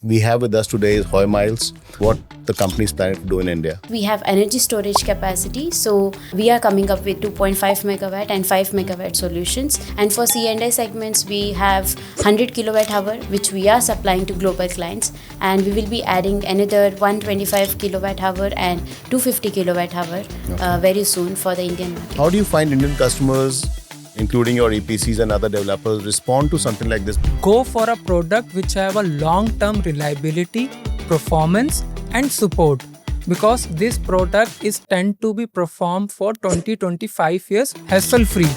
We have with us today is Hoymiles, what the company is planning to do in India. We have energy storage capacity, so we are coming up with 2.5 megawatt and 5 megawatt solutions. And for C&I segments, we have 100 kilowatt hour, which we are supplying to global clients, and we will be adding another 125 kilowatt hour and 250 kilowatt hour very soon for the Indian market. How do you find Indian customers, including your EPCs and other developers, respond to something like this? Go for a product which have a long-term reliability, performance and support, because this product is tend to be performed for 20-25 years hassle-free.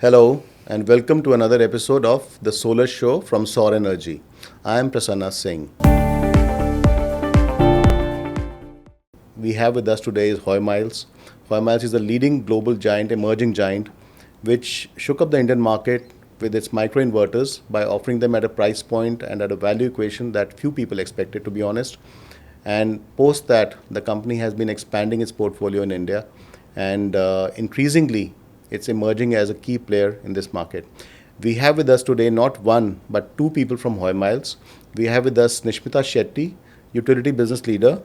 Hello, and welcome to another episode of The Solar Show from Saur Energy. I am Prasanna Singh. We have with us today is Hoymiles. Hoymiles is a leading global giant, emerging giant, which shook up the Indian market with its microinverters by offering them at a price point and at a value equation that few people expected, to be honest. And post that, the company has been expanding its portfolio in India, and increasingly it's emerging as a key player in this market. We have with us today not one but two people from Hoymiles. We have with us Nishmitha Shetty, utility business leader,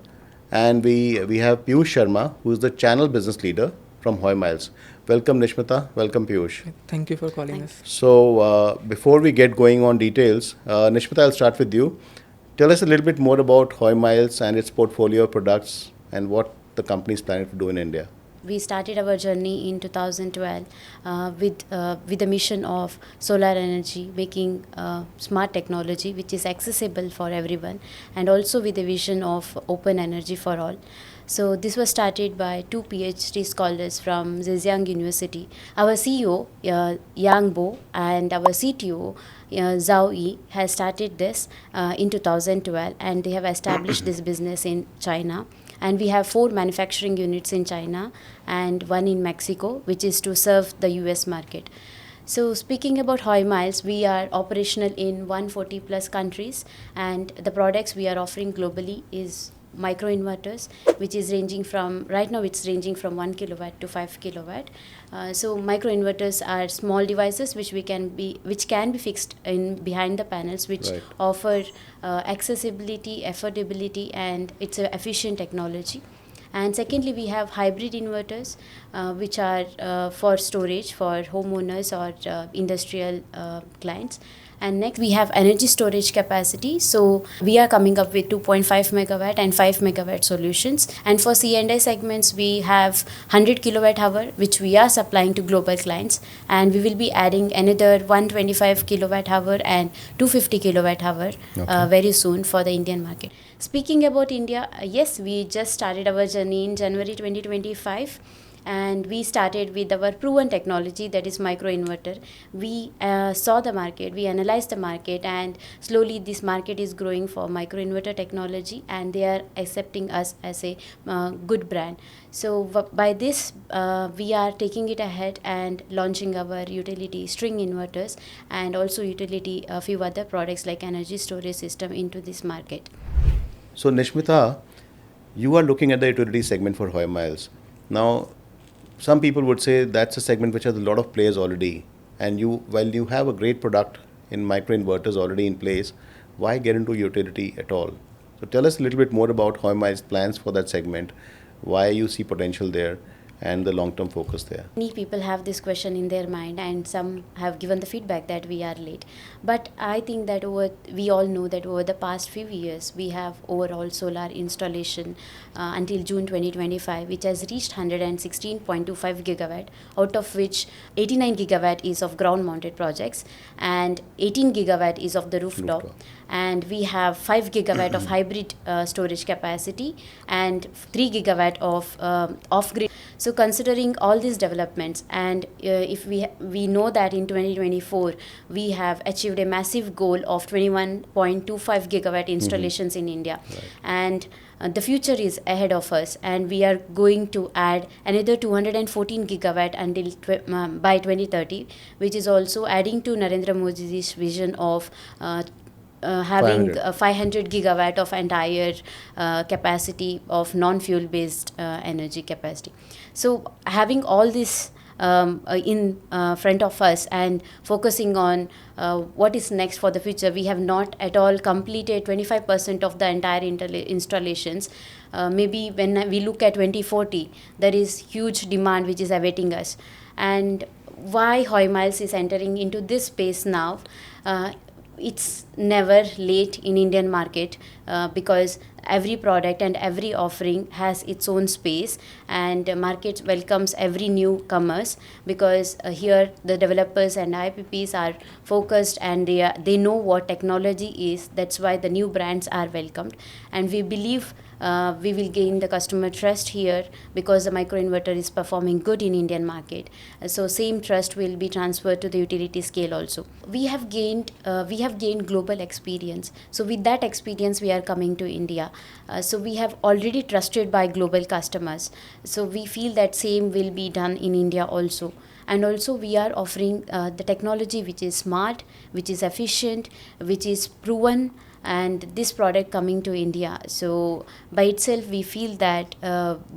and we have Piyush Sharma, who is the channel business leader from Hoymiles. Welcome Nishmitha, welcome Piyush. Thank you for calling us. So before we get going on details, Nishmitha, I'll start with you. Tell us a little bit more about Hoymiles and its portfolio of products and what the company is planning to do in India. We started our journey in 2012 with the mission of solar energy, making smart technology which is accessible for everyone, and also with the vision of open energy for all. So this was started by two PhD scholars from Zhejiang University. Our CEO, Yang Bo, and our CTO, Zhao Yi, has started this in 2012, and they have established this business in China. And we have 4 manufacturing units in China and 1 in Mexico, which is to serve the US market. So speaking about Hoymiles, we are operational in 140 plus countries, and the products we are offering globally is microinverters, which is ranging from, right now it's ranging from 1 kilowatt to 5 kilowatt. So microinverters are small devices which can be fixed in behind the panels, which Right. offer accessibility, affordability, and it's an efficient technology. And secondly, we have hybrid inverters, which are for storage for homeowners or industrial clients. And next, we have energy storage capacity. So we are coming up with 2.5 megawatt and 5 megawatt solutions. And for C&I segments, we have 100 kilowatt hour, which we are supplying to global clients. And we will be adding another 125 kilowatt hour and 250 kilowatt hour very soon for the Indian market. Speaking about India, yes, we just started our journey in January 2025. And we started with our proven technology, that is microinverter. We saw the market, we analyzed the market, and slowly this market is growing for microinverter technology, and they are accepting us as a good brand. So by this, we are taking it ahead and launching our utility string inverters and also utility a few other products like energy storage system into this market. So Nishmitha, you are looking at the utility segment for Hoymiles. Now, some people would say that's a segment which has a lot of players already, and while you have a great product in microinverters already in place, why get into utility at all? So tell us a little bit more about Hoymiles' plans for that segment, why you see potential there, and the long-term focus there. Many people have this question in their mind, and some have given the feedback that we are late. But I think that we all know that over the past few years, we have overall solar installation until June 2025, which has reached 116.25 gigawatt, out of which 89 gigawatt is of ground-mounted projects and 18 gigawatt is of the rooftop. and we have 5 gigawatt of hybrid storage capacity and 3 gigawatt of off-grid. So considering all these developments, and if we know that in 2024 we have achieved a massive goal of 21.25 gigawatt installations in India, and the future is ahead of us, and we are going to add another 214 gigawatt until by 2030, which is also adding to Narendra Modi's vision of having 500 gigawatt of entire capacity of non-fuel based energy capacity. So having all this in front of us and focusing on what is next for the future, we have not at all completed 25% of the entire installations. Maybe when we look at 2040, there is huge demand which is awaiting us. And why Hoymiles is entering into this space now? It's never late in Indian market, because every product and every offering has its own space, and market welcomes every newcomers, because here the developers and IPPs are focused, and they know what technology is. That's why the new brands are welcomed, and we believe we will gain the customer trust here, because the microinverter is performing good in Indian market. So same trust will be transferred to the utility scale also. We have gained global experience. So with that experience, we are coming to India. So we have already trusted by global customers. So we feel that same will be done in India also. And also we are offering the technology which is smart, which is efficient, which is proven, and this product coming to India. So by itself, we feel that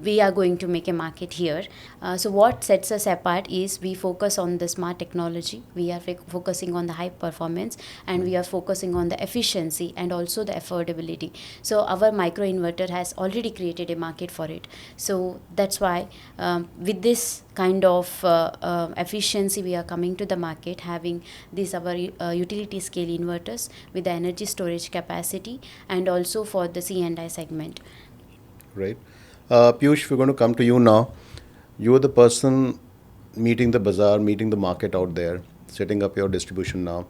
we are going to make a market here. So what sets us apart is we focus on the smart technology, we are focusing on the high performance, and we are focusing on the efficiency and also the affordability. So our microinverter has already created a market for it. So that's why with this kind of efficiency, we are coming to the market having these our utility scale inverters with the energy storage capacity, and also for the C&I segment. Right. Piyush, we're going to come to you now. You're the person meeting the bazaar, meeting the market out there, setting up your distribution now.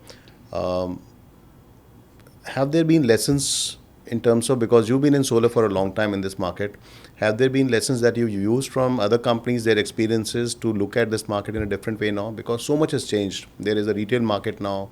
Have there been lessons in terms of, because you've been in solar for a long time in this market, have there been lessons that you used from other companies, their experiences, to look at this market in a different way now? Because so much has changed. There is a retail market now.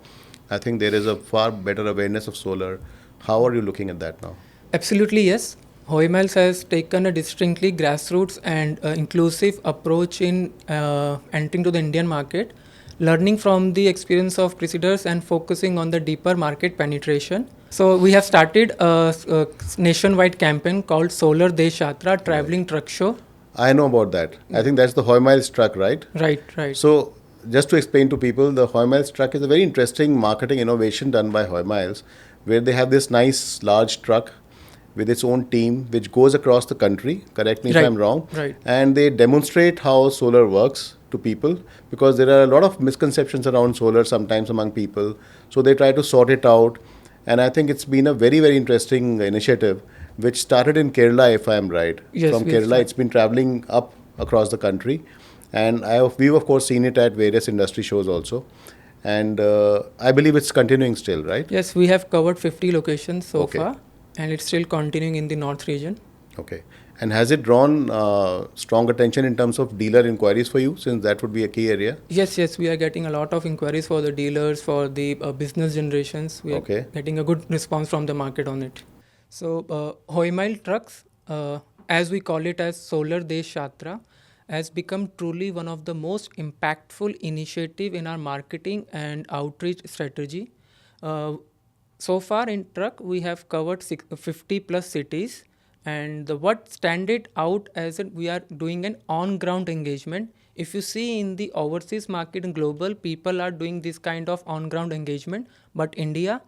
I think there is a far better awareness of solar. How are you looking at that now? Absolutely, yes. Hoymiles has taken a distinctly grassroots and inclusive approach in entering to the Indian market, learning from the experience of preceders and focusing on the deeper market penetration. So we have started a nationwide campaign called Solar Desh Yatra, traveling truck show. I know about that. I think that's the Hoymiles truck, right? Right, right. So, just to explain to people, the Hoymiles truck is a very interesting marketing innovation done by Hoymiles, where they have this nice large truck with its own team, which goes across the country. Correct me if Right, I'm wrong. right. And they demonstrate how solar works to people, because there are a lot of misconceptions around solar sometimes among people. So they try to sort it out. And I think it's been a very, very interesting initiative, which started in Kerala, if I'm right. Yes, From yes, Kerala, right. it's been traveling up across the country. And we've, of course, seen it at various industry shows also. And I believe it's continuing still, right? Yes, we have covered 50 locations so Okay. far, and it's still continuing in the north region. Okay. And has it drawn strong attention in terms of dealer inquiries for you, since that would be a key area? Yes, yes, we are getting a lot of inquiries for the dealers, for the business generations. We are Okay. getting a good response from the market on it. So, Hoymile Trucks, as we call it as Solar Desh Yatra, has become truly one of the most impactful initiative in our marketing and outreach strategy. Uh, so far in truck, we have covered 50 plus cities, and what stand it out as it, we are doing an on-ground engagement. If you see in the overseas market and global, people are doing this kind of on-ground engagement, but India,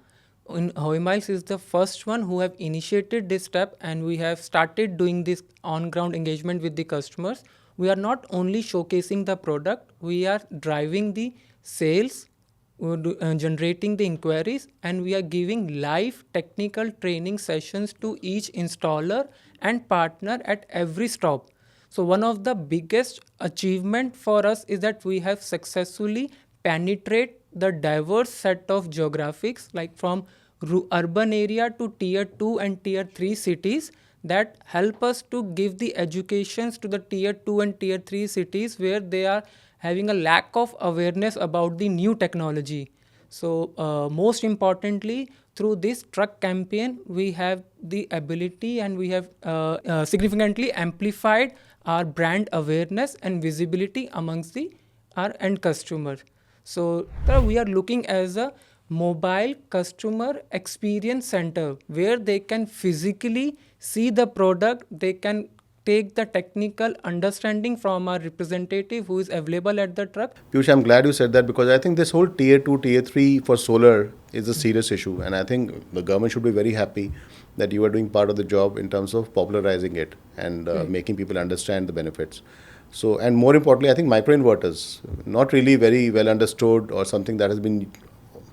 in Hoymiles is the first one who have initiated this step, and we have started doing this on-ground engagement with the customers. We are not only showcasing the product, we are driving the sales, generating the inquiries, and we are giving live technical training sessions to each installer and partner at every stop. So one of the biggest achievement for us is that we have successfully penetrate the diverse set of geographics, like from urban area to tier 2 and tier 3 cities, that help us to give the educations to the tier 2 and tier 3 cities where they are having a lack of awareness about the new technology. So most importantly, through this truck campaign, we have the ability and we have significantly amplified our brand awareness and visibility amongst the our end customers. So we are looking as a mobile customer experience center where they can physically see the product, they can take the technical understanding from our representative who is available at the truck. Piyush, I'm glad you said that because I think this whole tier 2, tier 3 for solar is a serious issue. And I think the government should be very happy that you are doing part of the job in terms of popularizing it and making people understand the benefits. So, and more importantly, I think microinverters, not really very well understood or something that has been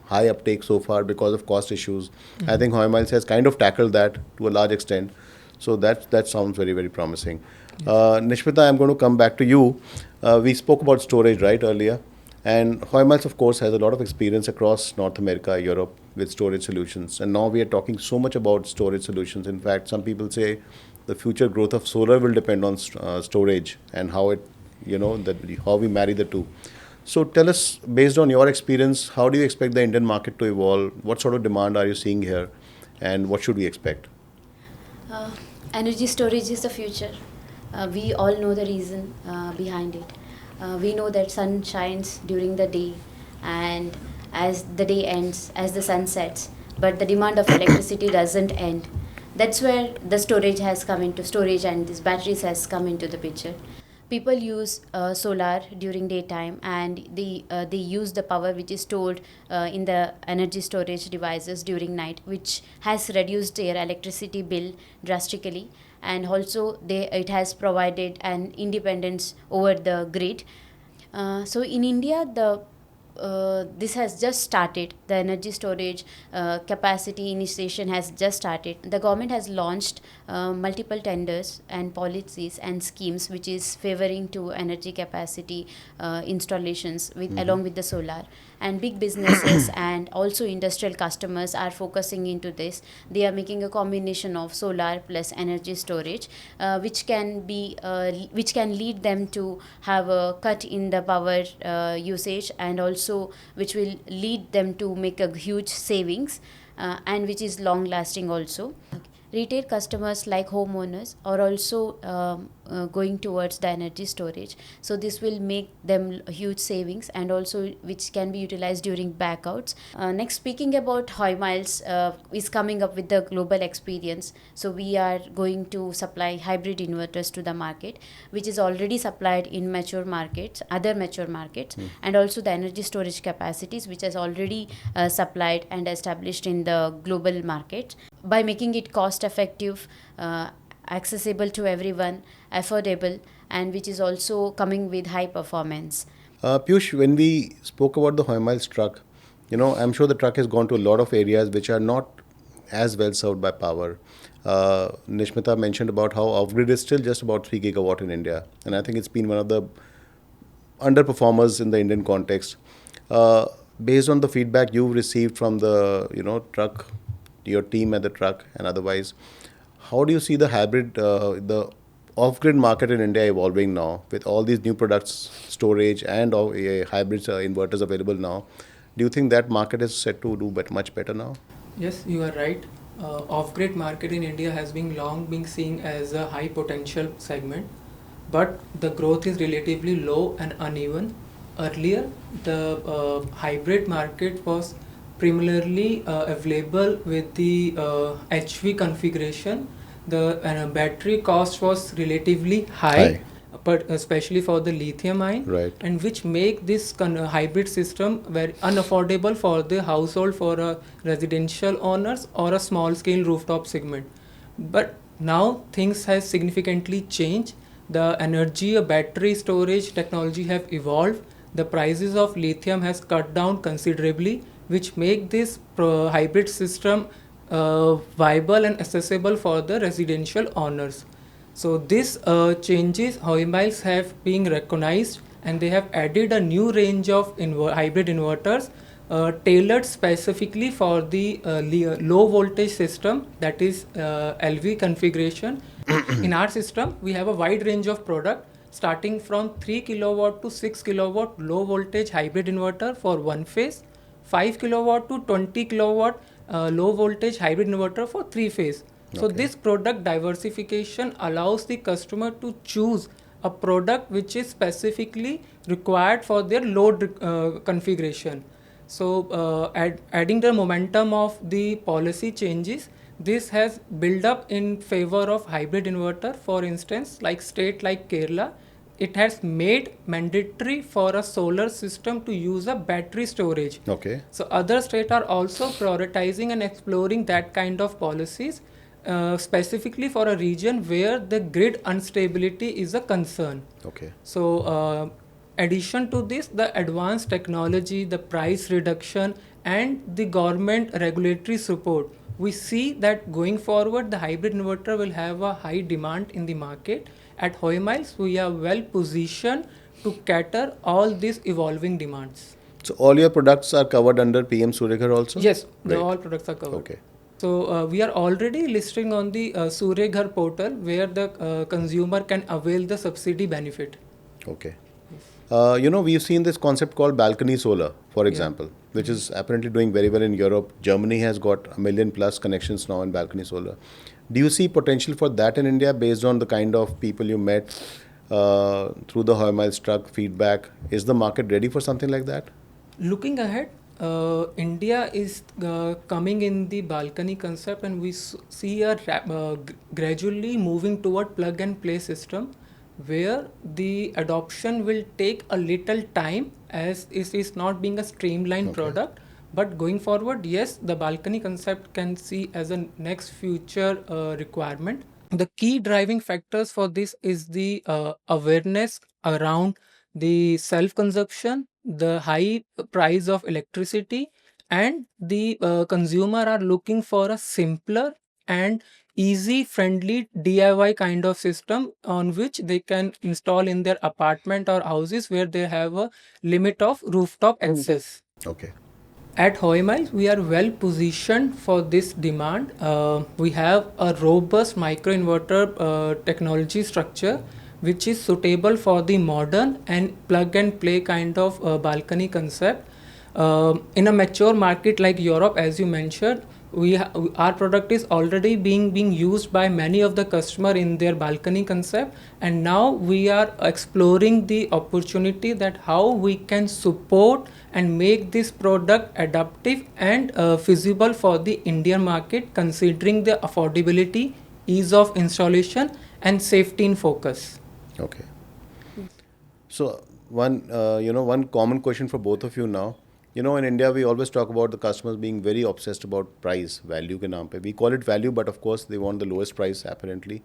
high uptake so far because of cost issues. I think Hoymiles has kind of tackled that to a large extent. So that sounds very, very promising. Nishmitha, I'm going to come back to you. We spoke about storage, right, earlier. And Hoymiles, of course, has a lot of experience across North America, Europe with storage solutions. And now we are talking so much about storage solutions. In fact, some people say the future growth of solar will depend on storage and how it, how we marry the two. So tell us, based on your experience, how do you expect the Indian market to evolve? What sort of demand are you seeing here? And what should we expect? Energy storage is the future. We all know the reason behind it. We know that sun shines during the day, and as the day ends, as the sun sets, but the demand of electricity doesn't end. That's where the storage and these batteries has come into the picture. People use solar during daytime, and they use the power which is stored in the energy storage devices during night, which has reduced their electricity bill drastically, and also it has provided an independence over the grid. So in India, this has just started. The energy storage capacity initiation has just started. The government has launched multiple tenders and policies and schemes which is favoring to energy capacity installations along with the solar. And big businesses and also industrial customers are focusing into this. They are making a combination of solar plus energy storage, which can lead them to have a cut in the power usage, and also which will lead them to make a huge savings, and which is long lasting also. Retail customers like homeowners are also going towards the energy storage. So this will make them huge savings, and also which can be utilized during blackouts. Next, speaking about Hoymiles is coming up with the global experience. So we are going to supply hybrid inverters to the market, which is already supplied in other mature markets, and also the energy storage capacities, which is already supplied and established in the global market. By making it cost effective, accessible to everyone, affordable, and which is also coming with high performance. Piyush, when we spoke about the Hoymiles truck, I'm sure the truck has gone to a lot of areas which are not as well served by power. Nishmitha mentioned about how off-grid is still just about 3 gigawatt in India. And I think it's been one of the underperformers in the Indian context. Based on the feedback you've received from the, truck, your team at the truck and otherwise, how do you see the the off-grid market in India evolving now with all these new products, storage and hybrid inverters available now? Do you think that market is set to do much better now? Yes, you are right. Off-grid market in India has been long been seen as a high potential segment, but the growth is relatively low and uneven. Earlier, the hybrid market was primarily available with the HV configuration. The battery cost was relatively high, but especially for the lithium ion, right, and which make this hybrid system very unaffordable for the household, for a residential owners or a small scale rooftop segment. But now things has significantly changed. The energy battery storage technology have evolved. The prices of lithium has cut down considerably, which make this hybrid system viable and accessible for the residential owners. So this changes Hoymiles have been recognized, and they have added a new range of hybrid inverters tailored specifically for the low voltage system, that is LV configuration. In our system, we have a wide range of product starting from 3 kilowatt to 6 kilowatt low voltage hybrid inverter for one phase, 5 kilowatt to 20 kilowatt low voltage hybrid inverter for three phase. So this product diversification allows the customer to choose a product which is specifically required for their load configuration. So adding the momentum of the policy changes, this has built up in favor of hybrid inverter. For instance, like state like Kerala, it has made mandatory for a solar system to use a battery storage. Okay. So other states are also prioritizing and exploring that kind of policies, specifically for a region where the grid instability is a concern. Okay. So addition to this, the advanced technology, the price reduction, and the government regulatory support, we see that going forward the hybrid inverter will have a high demand in the market. At Hoymiles, we are well positioned to cater all these evolving demands. So all your products are covered under PM Surya also? Yes, Great. all products are covered. Okay. So we are already listing on the Surya Ghar portal where the consumer can avail the subsidy benefit. Okay. We've seen this concept called balcony solar, for example, which is apparently doing very well in Europe. Germany has got 1 million plus connections now in balcony solar. Do you see potential for that in India based on the kind of people you met through the Hoymiles truck feedback? Is the market ready for something like that? Looking ahead, India is coming in the balcony concept, and we see a gradually moving toward plug and play system, where the adoption will take a little time as it is not being a streamlined product. But going forward, yes, the balcony concept can see as a next future requirement. The key driving factors for this is the awareness around the self-consumption, the high price of electricity, and the consumer are looking for a simpler and easy friendly DIY kind of system on which they can install in their apartment or houses where they have a limit of rooftop access. Okay. At Hoymiles, we are well positioned for this demand. We have a robust microinverter technology structure which is suitable for the modern and plug and play kind of balcony concept. In a mature market like Europe, as you mentioned, our product is already being used by many of the customer in their balcony concept, and now we are exploring the opportunity that how we can support and make this product adaptive and feasible for the Indian market, considering the affordability, ease of installation, and safety in focus. Okay. So one common question for both of you now. In India, we always talk about the customers being very obsessed about price, value ke naam pe. We call it value, but of course, they want the lowest price, apparently.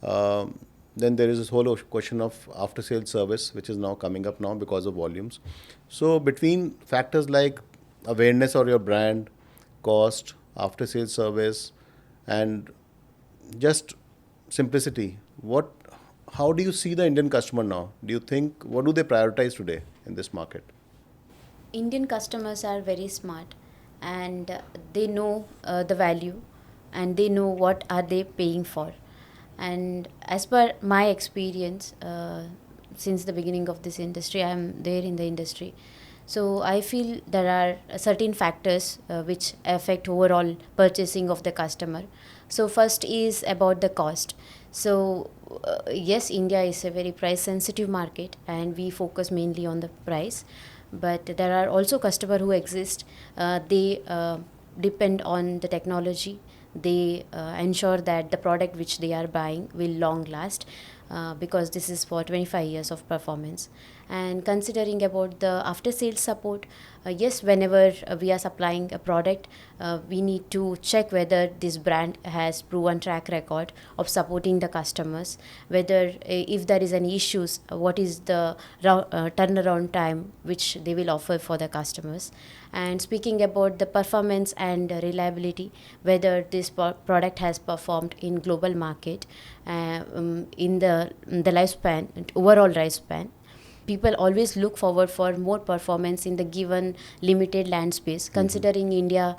Then there is this whole question of after-sales service, which is now coming up now because of volumes. So between factors like awareness of your brand, cost, after-sales service, and just simplicity, how do you see the Indian customer now? Do you think, what do they prioritize today in this market? Indian customers are very smart, and they know the value, and they know what are they paying for. And as per my experience, since the beginning of this industry, I am there in the industry. So I feel there are certain factors which affect overall purchasing of the customer. So first is about the cost. So yes, India is a very price sensitive market, and we focus mainly on the price. But there are also customers who exist. They depend on the technology. They ensure that the product which they are buying will long last, because this is for 25 years of performance. And considering about the after sales support, yes, whenever we are supplying a product, we need to check whether this brand has proven track record of supporting the customers, whether if there is any issues, what is the turnaround time which they will offer for the customers. And speaking about the performance and reliability, whether this product has performed in global market in the lifespan, overall lifespan. people always look forward for more performance in the given limited land space, considering India,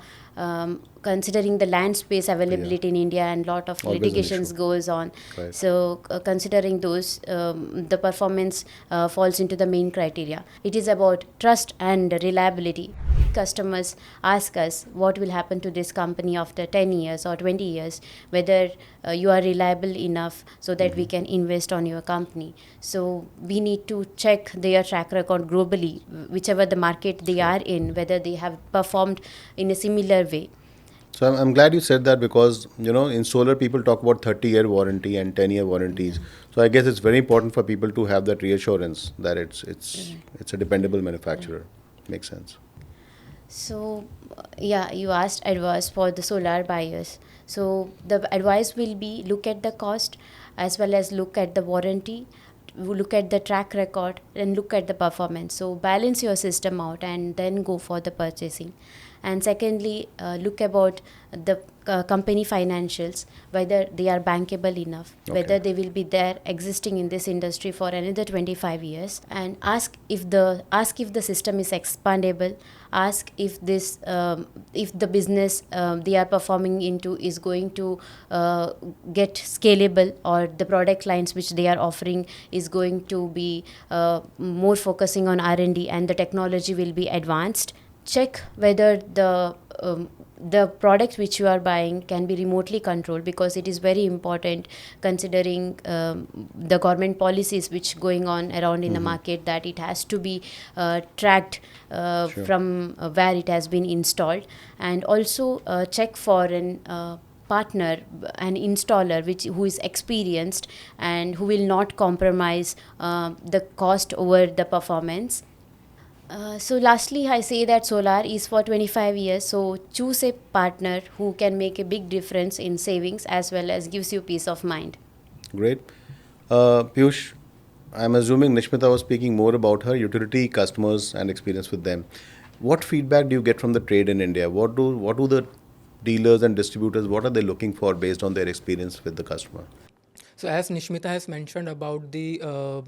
considering the land space availability in India, and lot of Always an litigations issue. goes on. Right. So considering those, the performance falls into the main criteria. It is about trust and reliability. Customers ask us what will happen to this company after 10 years or 20 years, whether you are reliable enough so that we can invest on your company. So we need to check their track record globally, whichever the market they are in, whether they have performed in a similar way. So I'm glad you said that, because in solar people talk about 30-year warranty and 10-year warranties. So I guess it's very important for people to have that reassurance that it's a dependable manufacturer. Makes sense. So, yeah, you asked advice for the solar buyers. So, the advice will be look at the cost as well as look at the warranty, look at the track record, and look at the performance. So, balance your system out and then go for the purchasing. And secondly, look about the company financials, whether they are bankable enough, whether they will be there existing in this industry for another 25 years, and ask if the system is expandable, ask if this if the business they are performing into is going to get scalable, or the product lines which they are offering is going to be more focusing on R&D and the technology will be advanced. Check whether the product which you are buying can be remotely controlled, because it is very important considering the government policies which going on around in the market, that it has to be tracked from where it has been installed. And also check for an partner, an installer who is experienced and who will not compromise the cost over the performance. So lastly, I say that solar is for 25 years. So choose a partner who can make a big difference in savings as well as gives you peace of mind. Great. Piyush, I'm assuming Nishmitha was speaking more about her utility customers and experience with them. What feedback do you get from the trade in India? What do the dealers and distributors, what are they looking for based on their experience with the customer? So as Nishmitha has mentioned about the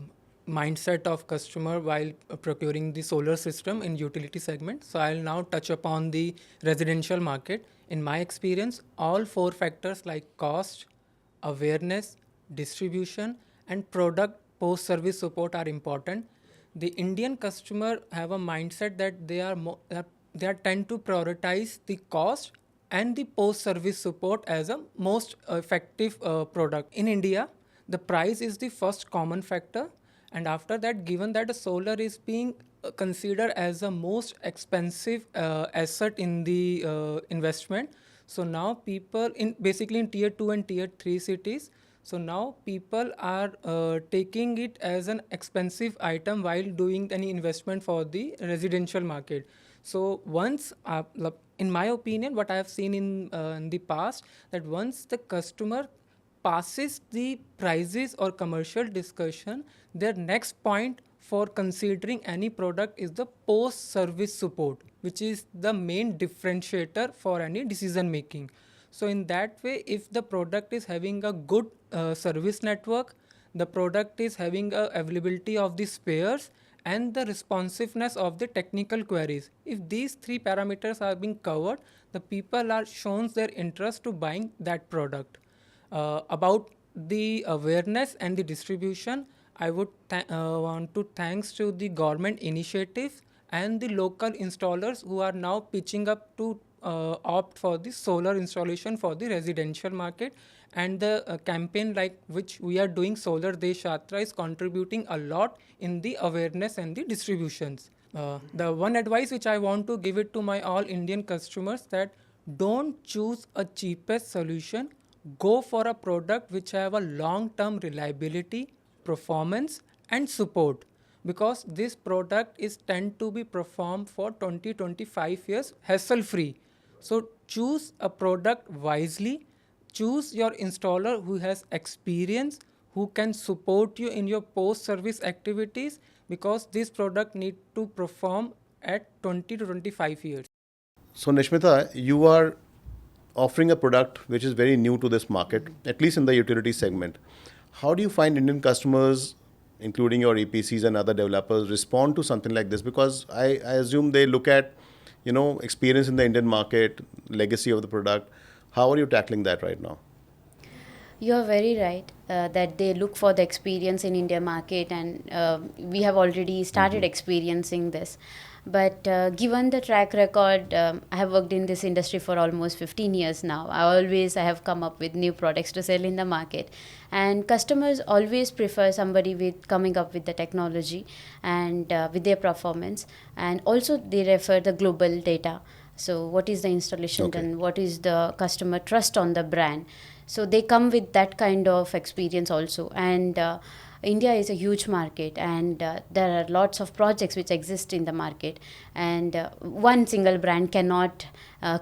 mindset of customer while procuring the solar system in utility segment, so I'll now touch upon the residential market. In my experience, all four factors like cost, awareness, distribution, and product post-service support are important. The Indian customer have a mindset that they are tend to prioritize the cost and the post-service support as a most effective product. In India, the price is the first common factor, and after that, given that the solar is being considered as the most expensive asset in the investment, so now people in basically in tier 2 and tier 3 cities, so now people are taking it as an expensive item while doing any investment for the residential market. So once, in my opinion, what I have seen in the past, that once the customer passes the prices or commercial discussion, their next point for considering any product is the post service support, which is the main differentiator for any decision making. So in that way, if the product is having a good service network, the product is having a availability of the spares, and the responsiveness of the technical queries, if these three parameters are being covered, the people are shown their interest to buying that product. About the awareness and the distribution, I would want to thanks to the government initiatives and the local installers who are now pitching up to opt for the solar installation for the residential market, and the campaign like which we are doing, Solar Desh Yatra, is contributing a lot in the awareness and the distributions. The one advice which I want to give it to my all Indian customers, that don't choose a cheapest solution, go for a product which have a long term reliability, performance, and support, because this product is tend to be performed for 20-25 years hassle free. So choose a product wisely, choose your installer who has experience, who can support you in your post service activities, because this product need to perform at 20 to 25 years. So, Nishmitha, you are offering a product which is very new to this market, at least in the utility segment. How do you find Indian customers including your EPCs and other developers, respond to something like this? Because I assume they look at, experience in the Indian market, legacy of the product. How are you tackling that right now? You're very right that they look for the experience in India market, and we have already started experiencing this. But given the track record, I have worked in this industry for almost 15 years now. I have come up with new products to sell in the market, and customers always prefer somebody with coming up with the technology and with their performance, and also they refer the global data. So what is the installation Okay. done? What is the customer trust on the brand? So they come with that kind of experience also. And India is a huge market, and there are lots of projects which exist in the market, and one single brand cannot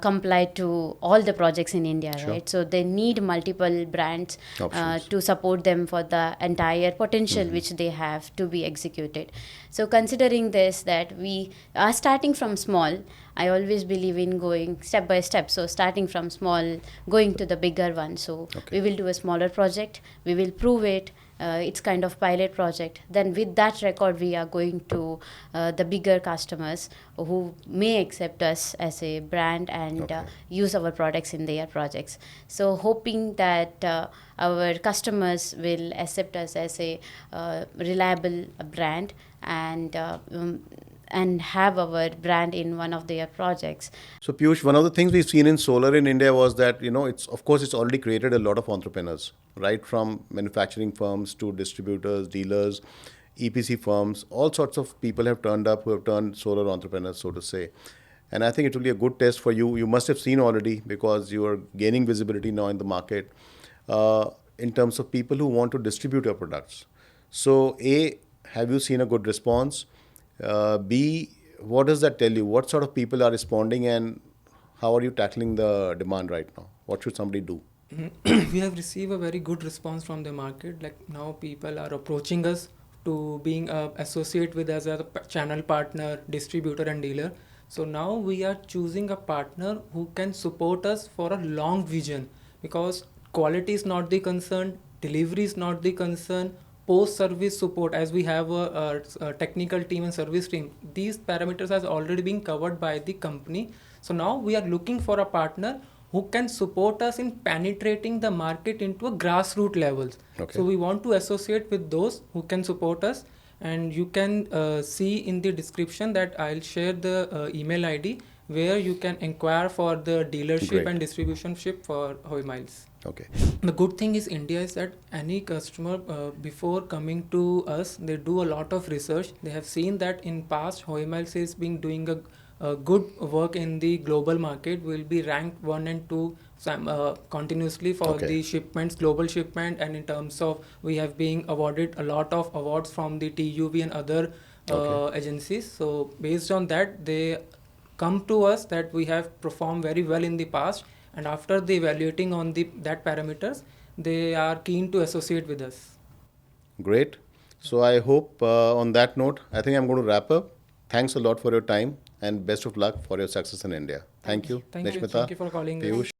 comply to all the projects in India, Sure. right? So they need multiple brands Options. to support them for the entire potential which they have to be executed. So considering this, that we are starting from small, I always believe in going step by step. So starting from small, going to the bigger one. So Okay. we will do a smaller project, we will prove it. It's kind of pilot project. Then with that record, we are going to the bigger customers who may accept us as a brand and Okay. use our products in their projects. So hoping that our customers will accept us as a reliable brand, and have our brand in one of their projects. So Piyush, one of the things we've seen in solar in India was that, it's already created a lot of entrepreneurs, right? From manufacturing firms to distributors, dealers, EPC firms, all sorts of people have turned up who have turned solar entrepreneurs, so to say. And I think it will be a good test for you. You must have seen already, because you are gaining visibility now in the market, in terms of people who want to distribute your products. So A, have you seen a good response? B, what does that tell you? What sort of people are responding, and how are you tackling the demand right now? What should somebody do? We have received a very good response from the market. Like now people are approaching us to being associate with as a channel partner, distributor and dealer. So now we are choosing a partner who can support us for a long vision, because quality is not the concern, delivery is not the concern, post service support, as we have a technical team and service team, these parameters has already been covered by the company. So now we are looking for a partner who can support us in penetrating the market into a grassroots levels. Okay. So we want to associate with those who can support us, and you can see in the description that I'll share the email ID where you can inquire for the dealership Great. and distributionship for Hoymiles. Okay. The good thing is India is that any customer before coming to us, they do a lot of research. They have seen that in past Hoymiles is being doing a good work in the global market. Will be ranked 1 and 2 continuously for Okay. the shipments, global shipment, and in terms of we have been awarded a lot of awards from the TUV and other Okay. agencies. So based on that, they come to us that we have performed very well in the past, and after the evaluating on that parameters, they are keen to associate with us. Great. So I hope, on that note, I think I'm going to wrap up. Thanks a lot for your time, and best of luck for your success in India. Thank you, Thank you. Nishmitha, Thank you for calling us. Piyush.